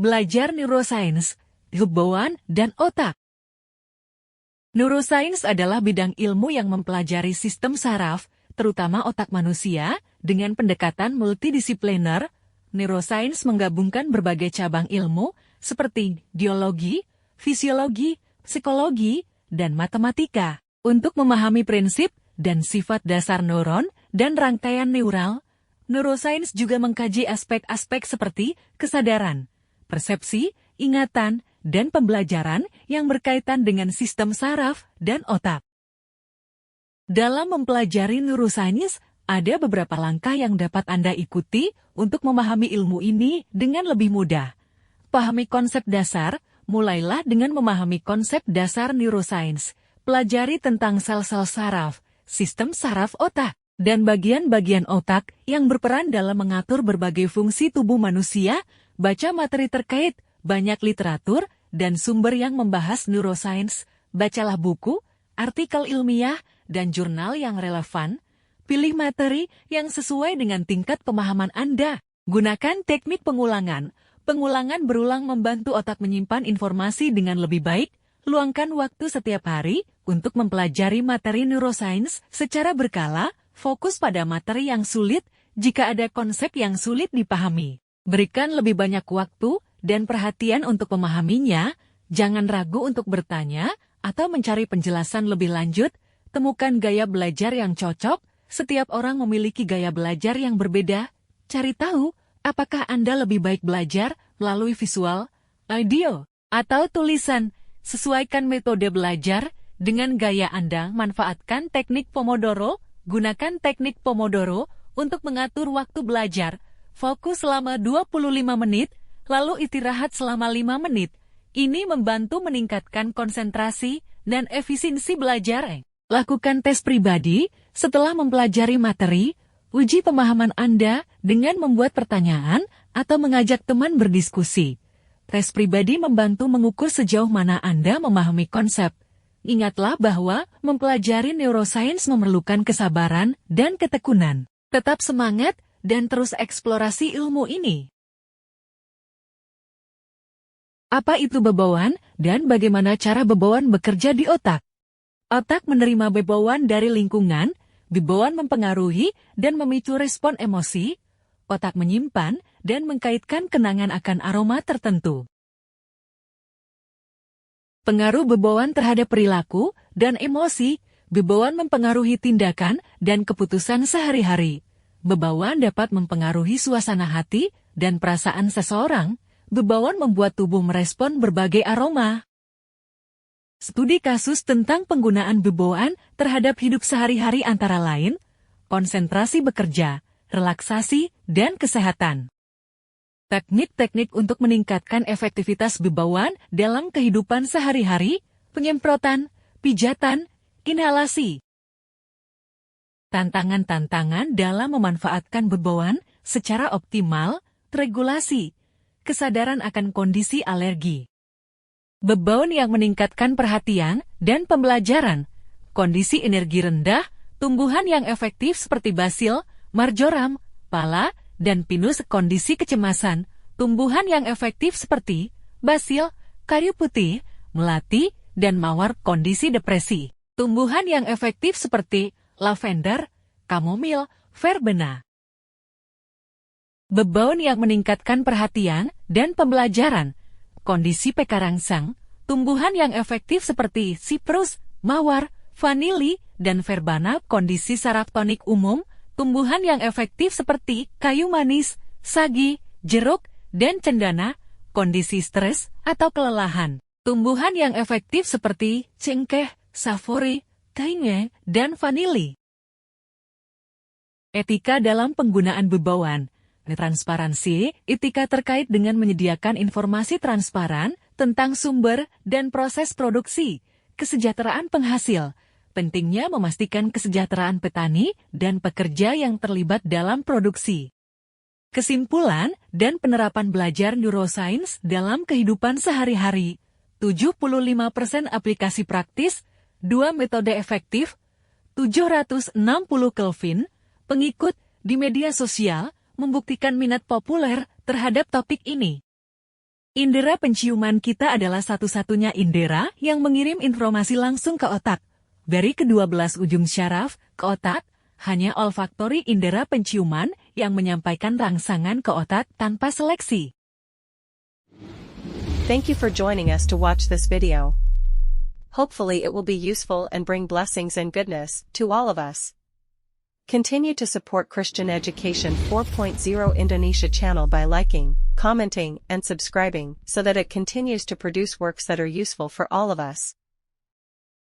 Belajar neuroscience, kebawaan, dan otak. Neuroscience adalah bidang ilmu yang mempelajari sistem saraf, terutama otak manusia, dengan pendekatan multidisipliner. Neuroscience menggabungkan berbagai cabang ilmu, seperti biologi, fisiologi, psikologi, dan matematika, untuk memahami prinsip dan sifat dasar neuron dan rangkaian neural. Neuroscience juga mengkaji aspek-aspek seperti kesadaran, persepsi, ingatan, dan pembelajaran yang berkaitan dengan sistem saraf dan otak. Dalam mempelajari neuroscience, ada beberapa langkah yang dapat Anda ikuti untuk memahami ilmu ini dengan lebih mudah. Pahami konsep dasar. Mulailah dengan memahami konsep dasar neuroscience. Pelajari tentang sel-sel saraf, sistem saraf otak, dan bagian-bagian otak yang berperan dalam mengatur berbagai fungsi tubuh manusia. Baca materi terkait, banyak literatur dan sumber yang membahas neuroscience. Bacalah buku, artikel ilmiah, dan jurnal yang relevan. Pilih materi yang sesuai dengan tingkat pemahaman Anda. Gunakan teknik pengulangan. Pengulangan berulang membantu otak menyimpan informasi dengan lebih baik. Luangkan waktu setiap hari untuk mempelajari materi neuroscience secara berkala. Fokus pada materi yang sulit jika ada konsep yang sulit dipahami. Berikan lebih banyak waktu dan perhatian untuk memahaminya. Jangan ragu untuk bertanya atau mencari penjelasan lebih lanjut. Temukan gaya belajar yang cocok. Setiap orang memiliki gaya belajar yang berbeda. Cari tahu apakah Anda lebih baik belajar melalui visual, audio, atau tulisan. Sesuaikan metode belajar dengan gaya Anda. Manfaatkan teknik Pomodoro. Gunakan teknik Pomodoro untuk mengatur waktu belajar. Fokus selama 25 menit, lalu istirahat selama 5 menit. Ini membantu meningkatkan konsentrasi dan efisiensi belajar. Lakukan tes pribadi setelah mempelajari materi. Uji pemahaman Anda dengan membuat pertanyaan atau mengajak teman berdiskusi. Tes pribadi membantu mengukur sejauh mana Anda memahami konsep. Ingatlah bahwa mempelajari neuroscience memerlukan kesabaran dan ketekunan. Tetap semangat dan terus eksplorasi ilmu ini. Apa itu bebauan dan bagaimana cara bebauan bekerja di otak? Otak menerima bebauan dari lingkungan. Bebauan mempengaruhi dan memicu respon emosi. Otak menyimpan dan mengkaitkan kenangan akan aroma tertentu. Pengaruh bebauan terhadap perilaku dan emosi. Bebauan mempengaruhi tindakan dan keputusan sehari-hari. Bebauan dapat mempengaruhi suasana hati dan perasaan seseorang. Bebauan membuat tubuh merespon berbagai aroma. Studi kasus tentang penggunaan bebauan terhadap hidup sehari-hari antara lain, konsentrasi bekerja, relaksasi, dan kesehatan. Teknik-teknik untuk meningkatkan efektivitas bebauan dalam kehidupan sehari-hari, penyemprotan, pijatan, inhalasi. Tantangan-tantangan dalam memanfaatkan bebauan secara optimal, regulasi, kesadaran akan kondisi alergi. Bebauan yang meningkatkan perhatian dan pembelajaran, kondisi energi rendah, tumbuhan yang efektif seperti basil, marjoram, pala, dan pinus. Kondisi kecemasan, tumbuhan yang efektif seperti basil, kayu putih, melati, dan mawar. Kondisi depresi, tumbuhan yang efektif seperti lavender, kamomil, verbena. Bebauan yang meningkatkan perhatian dan pembelajaran, kondisi pekarangsang, tumbuhan yang efektif seperti siprus, mawar, vanili, dan verbena. Kondisi saraf tonik umum, tumbuhan yang efektif seperti kayu manis, sagi, jeruk, dan cendana. Kondisi stres atau kelelahan, tumbuhan yang efektif seperti cengkeh, savori, kainge, dan vanili. Etika dalam penggunaan bebauan. Transparansi, etika terkait dengan menyediakan informasi transparan tentang sumber dan proses produksi, kesejahteraan penghasil. Pentingnya memastikan kesejahteraan petani dan pekerja yang terlibat dalam produksi. Kesimpulan dan penerapan belajar neuroscience dalam kehidupan sehari-hari. 75% aplikasi praktis, 2 metode efektif, 760 Kelvin, pengikut di media sosial, membuktikan minat populer terhadap topik ini. Indera penciuman kita adalah satu-satunya indera yang mengirim informasi langsung ke otak. Dari ke-12 ujung syaraf ke otak, hanya olfaktori indera penciuman yang menyampaikan rangsangan ke otak tanpa seleksi. Thank you for joining us to watch this video. Hopefully it will be useful and bring blessings and goodness to all of us. Continue to support Christian Education 4.0 Indonesia channel by liking, commenting, and subscribing so that it continues to produce works that are useful for all of us.